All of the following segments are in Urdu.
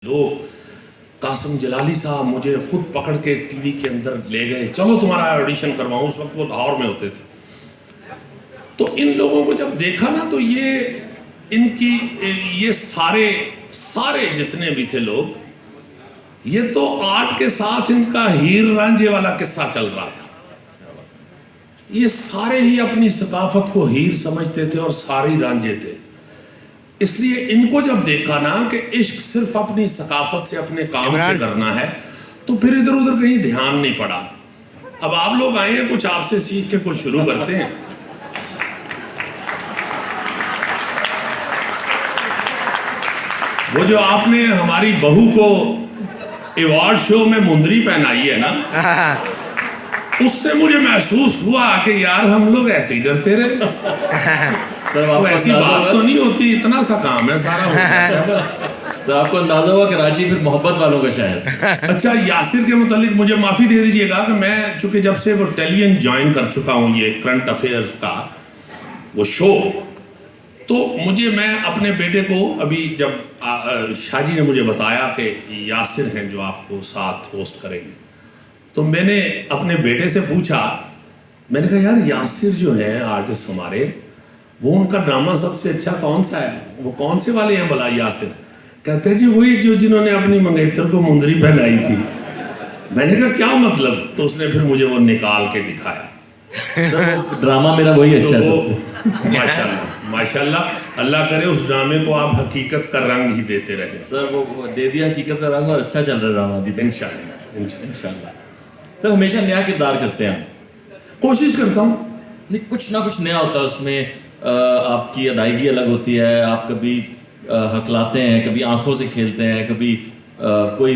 لوگ قاسم جلالی صاحب مجھے خود پکڑ کے ٹی وی کے اندر لے گئے، چلو تمہارا آڈیشن کرواؤں. اس وقت وہ لاہور میں ہوتے تھے. تو ان لوگوں کو جب دیکھا نا تو یہ سارے جتنے بھی تھے لوگ، یہ تو آرٹ کے ساتھ ان کا ہیر رانجھے والا قصہ چل رہا تھا. یہ سارے ہی اپنی ثقافت کو ہیر سمجھتے تھے اور سارے ہی رانجھے تھے. اس لیے ان کو جب دیکھا نا کہ عشق صرف اپنی ثقافت سے اپنے کام سے کرنا ہے، تو پھر ادھر ادھر کہیں دھیان نہیں پڑا. اب آپ لوگ آئے ہیں، کچھ آپ سے سیکھ کے کچھ شروع کرتے ہیں. وہ جو آپ نے ہماری بہو کو ایوارڈ شو میں مندری پہنائی ہے نا، اس سے مجھے محسوس ہوا کہ یار ہم لوگ ایسے ہی ڈرتے رہے. تو ایسی بات تو نہیں ہوتی، اتنا سا کام ہے سارا ہوتا ہے. تو آپ کو اندازہ ہوا کراچی پھر محبت والوں کا شہر. اچھا، یاسر کے متعلق مجھے معافی دے دیجیے گا کہ میں چونکہ جب سے وہ ٹیلی ویژن جوائن کر چکا ہوں، یہ کرنٹ افیئر کا وہ شو، تو میں اپنے بیٹے کو ابھی جب شاہ جی نے مجھے بتایا کہ یاسر ہیں جو آپ کو ساتھ ہوسٹ کریں گے، تو میں نے اپنے بیٹے سے پوچھا. میں نے کہا یار یاسر جو ہیں آرٹسٹ ہمارے، وہ ان کا ڈرامہ سب سے اچھا کون سا ہے؟ وہ کون سے والے ہیں بھلا یاسر؟ کہتے ہیں جی وہی جنہوں نے اپنی منگیتر کو مندری پہنائی تھی. میں نے کہا کیا مطلب؟ تو اس نے پھر مجھے وہ نکال کے دکھایا. ڈرامہ میرا وہی اچھا ہے. ماشاءاللہ اللہ کرے اس ڈرامے کو آپ حقیقت کا رنگ ہی دیتے رہے. سر وہ دے دیا حقیقت کا رنگ، اور اچھا چل رہا ہے ڈرامہ ابھی. انشاءاللہ. سر ہمیشہ نیا کردار کرتے ہیں. کوشش کرتا ہوں. نہیں، کچھ نہ کچھ نیا ہوتا ہے اس میں. آپ کی ادائیگی الگ ہوتی ہے. آپ کبھی ہکلاتے ہیں، کبھی آنکھوں سے کھیلتے ہیں، کبھی کوئی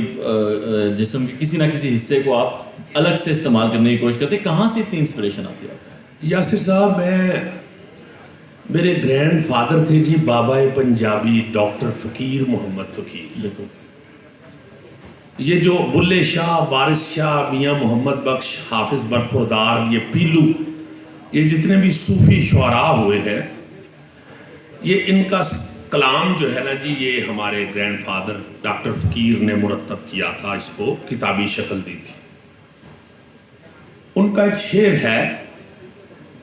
جسم کے کسی نہ کسی حصے کو آپ الگ سے استعمال کرنے کی کوشش کرتے ہیں. کہاں سے اتنی انسپریشن آتی ہے؟ یاسر صاحب، میرے گرینڈ فادر تھے جی بابا پنجابی ڈاکٹر فقیر محمد فقیر. بالکل. یہ جو بلے شاہ، وارث شاہ، میاں محمد بخش، حافظ برخوردار، یہ پیلو، یہ جتنے بھی صوفی شعراء ہوئے ہیں، یہ ان کا کلام جو ہے نا جی، یہ ہمارے گرینڈ فادر ڈاکٹر فقیر نے مرتب کیا تھا، اس کو کتابی شکل دی تھی. ان کا ایک شعر ہے،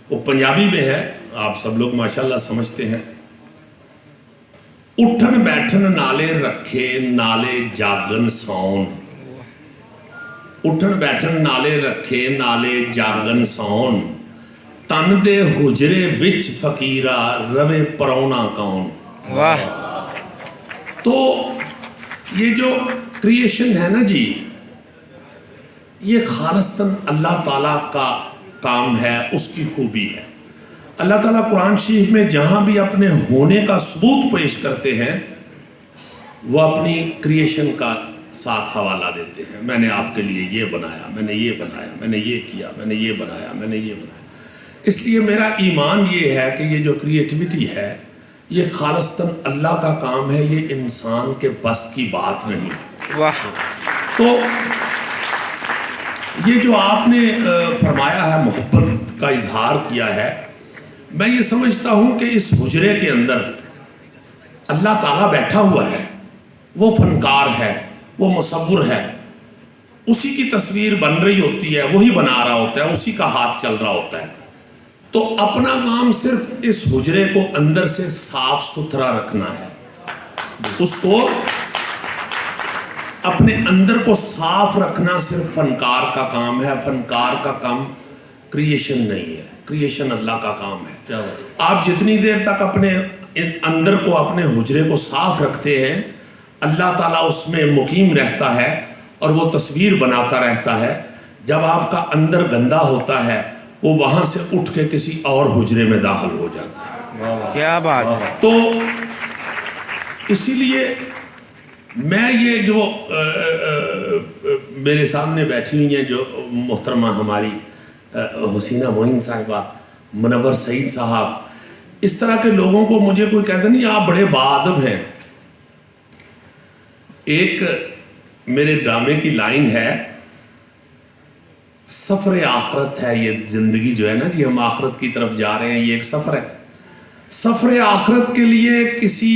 وہ پنجابی میں ہے، آپ سب لوگ ماشاءاللہ سمجھتے ہیں. اٹھن بیٹھن نالے رکھے، نالے جاگن سون. اٹھن بیٹھن نالے رکھے، نالے جاگن سون. تن دے حجرے وچ فقیرہ، روے پرونا کون. واہ. تو یہ جو کریشن ہے نا جی، یہ خالصتاً اللہ تعالیٰ کا کام ہے، اس کی خوبی ہے. اللہ تعالیٰ قرآن شریف میں جہاں بھی اپنے ہونے کا ثبوت پیش کرتے ہیں، وہ اپنی کریشن کا ساتھ حوالہ دیتے ہیں. میں نے آپ کے لیے یہ بنایا، میں نے یہ بنایا، میں نے یہ کیا، میں نے یہ بنایا، میں نے یہ بنایا. اس لیے میرا ایمان یہ ہے کہ یہ جو کریٹیوٹی ہے، یہ خالصتاً اللہ کا کام ہے، یہ انسان کے بس کی بات نہیں. واہ. تو یہ جو آپ نے فرمایا ہے، محبت کا اظہار کیا ہے، میں یہ سمجھتا ہوں کہ اس حجرے کے اندر اللہ تعالیٰ بیٹھا ہوا ہے. وہ فنکار ہے، وہ مصور ہے. اسی کی تصویر بن رہی ہوتی ہے، وہی بنا رہا ہوتا ہے، اسی کا ہاتھ چل رہا ہوتا ہے. تو اپنا کام صرف اس حجرے کو اندر سے صاف ستھرا رکھنا ہے. اس کو اپنے اندر کو صاف رکھنا صرف فنکار کا کام ہے. فنکار کا کام کریشن نہیں ہے، کریشن اللہ کا کام ہے. آپ جتنی دیر تک اپنے اندر کو، اپنے حجرے کو صاف رکھتے ہیں، اللہ تعالیٰ اس میں مقیم رہتا ہے اور وہ تصویر بناتا رہتا ہے. جب آپ کا اندر گندا ہوتا ہے، وہ وہاں سے اٹھ کے کسی اور حجرے میں داخل ہو جاتا ہے. کیا بات ہے. تو اسی لیے میں یہ جو میرے سامنے بیٹھی ہوئی ہیں، جو محترمہ ہماری حسینہ معین صاحبہ، منور سعید صاحب، اس طرح کے لوگوں کو مجھے کوئی کہتا نہیں آپ بڑے باادب ہیں. ایک میرے ڈرامے کی لائن ہے، سفر آخرت ہے یہ زندگی جو ہے نا جی، ہم آخرت کی طرف جا رہے ہیں، یہ ایک سفر ہے. سفر آخرت کے لیے کسی